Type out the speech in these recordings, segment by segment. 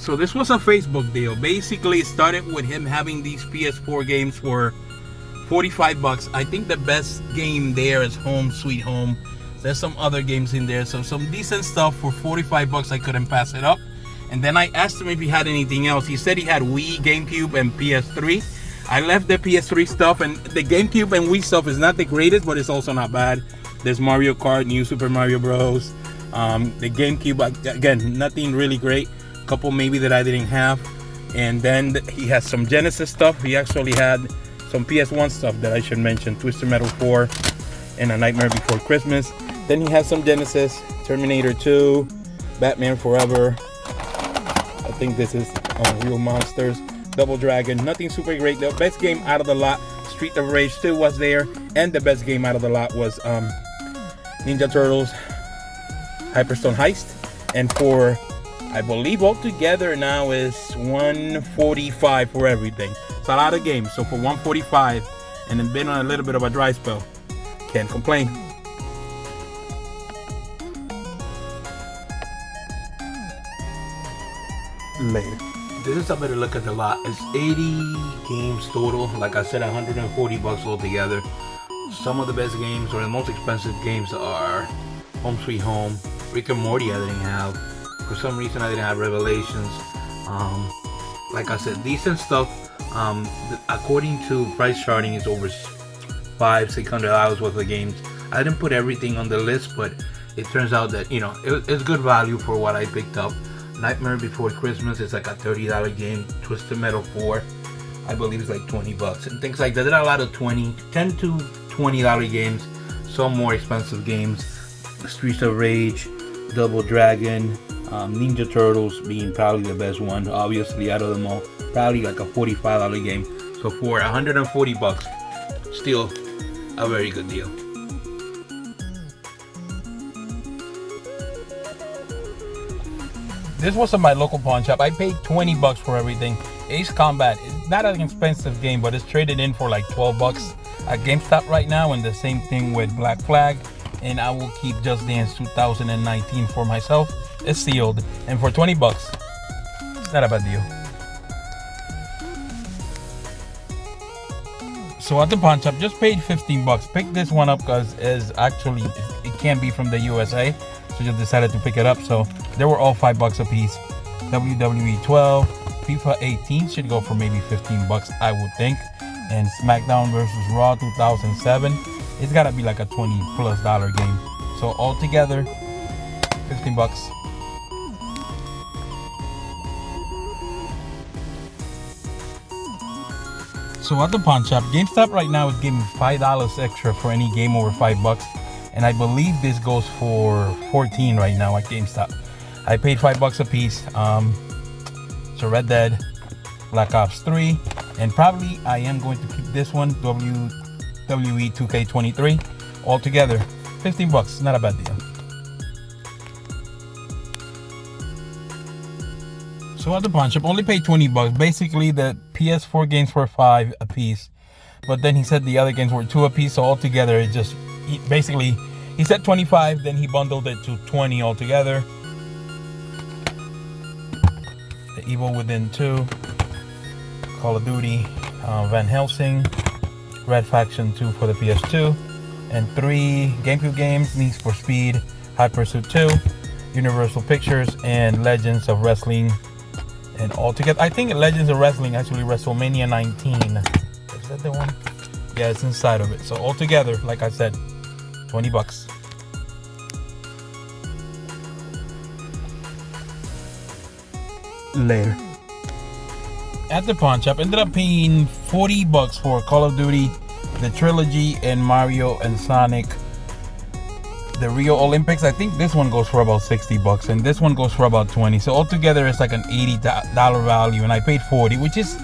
So this was a Facebook deal. Basically, it started with him having these PS4 games for $45. I think the best game there is Home Sweet Home. There's some other games in there, so some decent stuff for $45. I couldn't pass it up. And then I asked him if he had anything else. He said he had Wii, GameCube, and PS3. I left the PS3 stuff, and the GameCube and Wii stuff is not the greatest, but it's also not bad. There's Mario Kart, New Super Mario Bros. The GameCube, again, nothing really great. A couple maybe that I didn't have. And then he has some Genesis stuff. He actually had some PS1 stuff that I should mention. Twisted Metal 4 and A Nightmare Before Christmas. Then he has some Genesis, Terminator 2, Batman Forever. I think this is Real Monsters, Double Dragon. Nothing super great. The best game out of the lot, Street of Rage 2 was there. And the best game out of the lot was Ninja Turtles Hyperstone Heist. And for, I believe altogether now is $145 for everything. It's a lot of games. So for $145 and then been on a little bit of a dry spell, can't complain. Later. This is a better look at the lot. It's 80 games total. Like I said, $140 altogether. Some of the best games or the most expensive games are Home Sweet Home, Rick and Morty I didn't have. For some reason I didn't have Revelations. Like I said, decent stuff. According to price charting, it's over $500-600 worth of games. I didn't put everything on the list, but it turns out that, you know, it's good value for what I picked up. Nightmare Before Christmas is like a $30 game. Twisted Metal 4, I believe it's like $20 and things like that. There are a lot of $10 to $20 games. Some more expensive games. Streets of Rage, Double Dragon, Ninja Turtles being probably the best one, obviously out of them all. Probably like a $45 game. So for $140, still a very good deal. This was at my local pawn shop. I paid $20 for everything. Ace Combat is not an expensive game, but it's traded in for like $12 at GameStop right now, and the same thing with Black Flag. And I will keep Just Dance 2019 for myself. It's sealed, and for $20, it's not a bad deal. So at the pawn shop, just paid $15. Picked this one up because it can't be from the USA. So just decided to pick it up. So they were all $5 a piece. WWE 12, FIFA 18 should go for maybe $15, I would think. And SmackDown versus Raw 2007, it's gotta be like a $20+ game. So altogether, $15. So at the pawn shop, GameStop right now is giving $5 extra for any game over $5. And I believe this goes for $14 right now at GameStop. I paid $5 a piece. So Red Dead, Black Ops 3, and probably I am going to keep this one, WWE 2K23. Altogether, $15. Not a bad deal. So at the pawn shop, only paid $20. Basically, the PS4 games were $5 a piece, but then he said the other games were $2 a piece. So altogether, it just he said $25, then he bundled it to $20 altogether. The Evil Within 2, Call of Duty, Van Helsing, Red Faction 2 for the PS2, and 3 GameCube games, Need for Speed, High Pursuit 2, Universal Pictures, and Legends of Wrestling. And altogether, I think Legends of Wrestling, actually WrestleMania 19. Is that the one? Yeah, it's inside of it. So altogether, like I said, $20. Later. At the pawn shop, ended up paying $40 for Call of Duty, the trilogy, and Mario and Sonic, the Rio Olympics. I think this one goes for about $60, and this one goes for about $20. So altogether, it's like an $80 value, and I paid $40, which is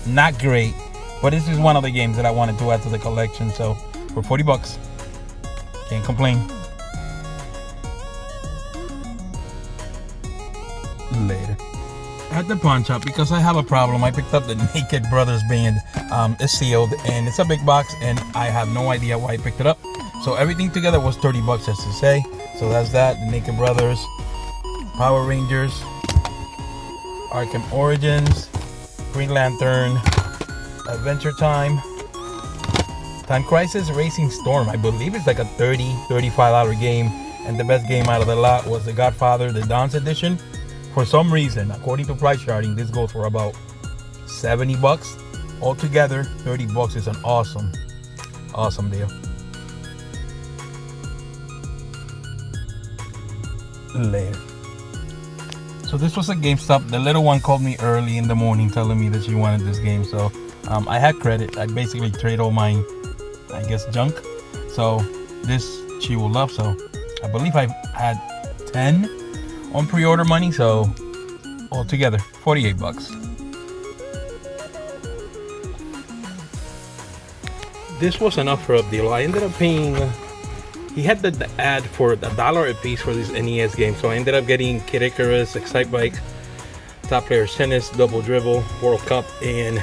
not great, but this is one of the games that I wanted to add to the collection. So for $40. Can't complain. Later. At the pawn shop, because I have a problem, I picked up the Naked Brothers band. It's sealed, and it's a big box, and I have no idea why I picked it up. So everything together was $30, just to say. So that's that. The Naked Brothers, Power Rangers, Arkham Origins, Green Lantern, Adventure Time, Time Crisis Racing Storm. I believe it's like a $35 game, and the best game out of the lot was The Godfather, the Dawn's Edition. For some reason, according to price charting, this goes for about 70 bucks. Altogether, 30 bucks is an awesome deal. Later. So this was a GameStop. The little one called me early in the morning telling me that she wanted this game. So I had credit. I basically trade all my, I guess, junk. So this she will love. So I believe I had 10 on pre-order money. So altogether, 48 bucks. This was an offer up deal. I ended up paying, he had the ad for $1 a piece for this NES game. So I ended up getting Kid Icarus, Excite Bike, Top Player Tennis, Double Dribble, World Cup, and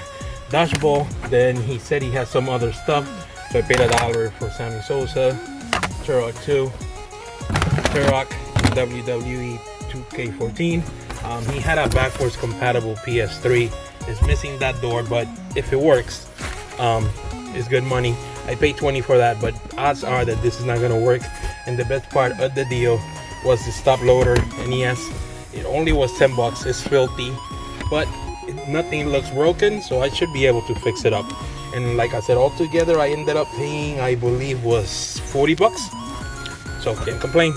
Dodgeball. Then he said he has some other stuff. So I paid $1 for Sammy Sosa, Turok 2, Turok, WWE 2K14. He had a backwards compatible PS3. It's missing that door, but if it works, it's good money. I paid 20 for that, but odds are that this is not gonna work. And the best part of the deal was the stop loader NES. It only was 10 bucks. It's filthy, but nothing looks broken, so I should be able to fix it up. And like I said, altogether I ended up paying, I believe, was 40 bucks. So can't complain.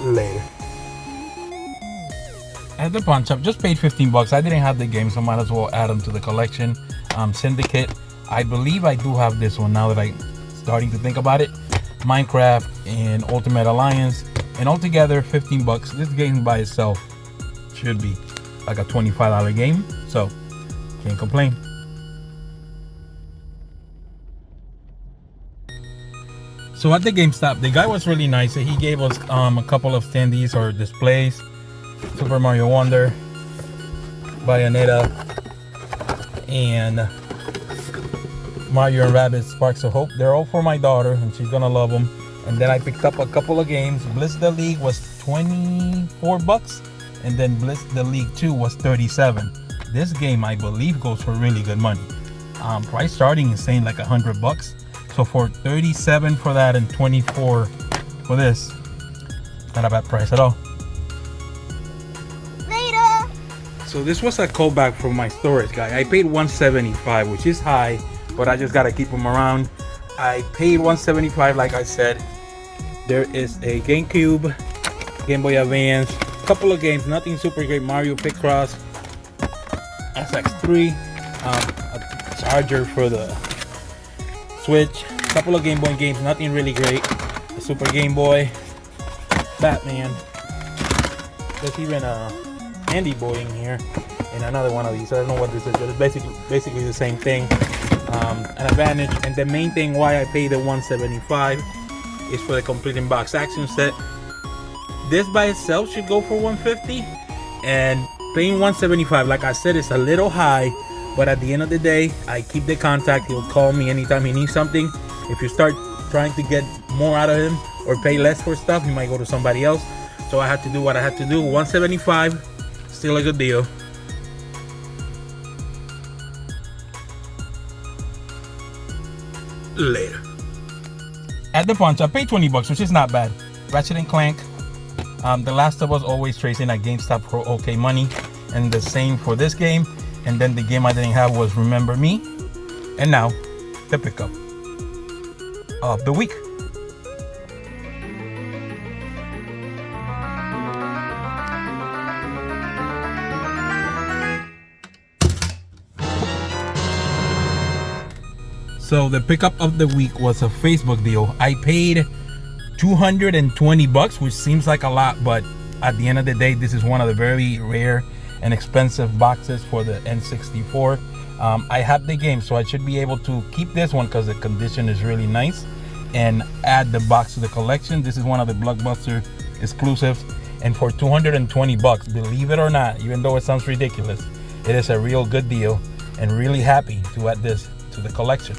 Later. At the pawn shop, just paid 15 bucks. I didn't have the game, so might as well add them to the collection. Syndicate, I believe I do have this one now that I'm starting to think about it. Minecraft and Ultimate Alliance, and altogether 15 bucks. This game by itself should be like a $25 game, so can't complain. So at the GameStop, the guy was really nice. He gave us a couple of standees or displays. Super Mario Wonder, Bayonetta, and Mario and Rabbids Sparks of Hope. They're all for my daughter, and she's gonna love them. And then I picked up a couple of games. Blitz the League was 24 bucks, and then Blitz the League 2 was 37. This game, I believe, goes for really good money. Price starting is saying like 100 bucks. So for 37 for that and 24 for this, not a bad price at all. So this was a callback from my storage guy. I paid $175, which is high, but I just gotta keep them around. I paid $175, like I said. There is a GameCube, Game Boy Advance, a couple of games, nothing super great. Mario Picross, SX3, a charger for the Switch, a couple of Game Boy games, nothing really great. A Super Game Boy, Batman. There's even a Andy Boy in here, and another one of these. I don't know what this is, but it's basically the same thing. An Advantage, and the main thing why I paid the $175 is for the complete in box action set. This by itself should go for $150, and paying $175, like I said, is a little high, but at the end of the day, I keep the contact. He'll call me anytime he needs something. If you start trying to get more out of him or pay less for stuff, he might go to somebody else. So I had to do what I had to do. $175, still a good deal. Later. At the punch, I paid 20 bucks, which is not bad. Ratchet and Clank, The Last of Us, always tracing at GameStop for okay money, and the same for this game. And then the game I didn't have was Remember Me, and now the pickup of the week. So the pickup of the week was a Facebook deal. I paid 220 bucks, which seems like a lot, but at the end of the day, this is one of the very rare and expensive boxes for the N64. I have the game, so I should be able to keep this one because the condition is really nice, and add the box to the collection. This is one of the Blockbuster exclusives, and for 220 bucks, believe it or not, even though it sounds ridiculous, it is a real good deal, and really happy to add this to the collection.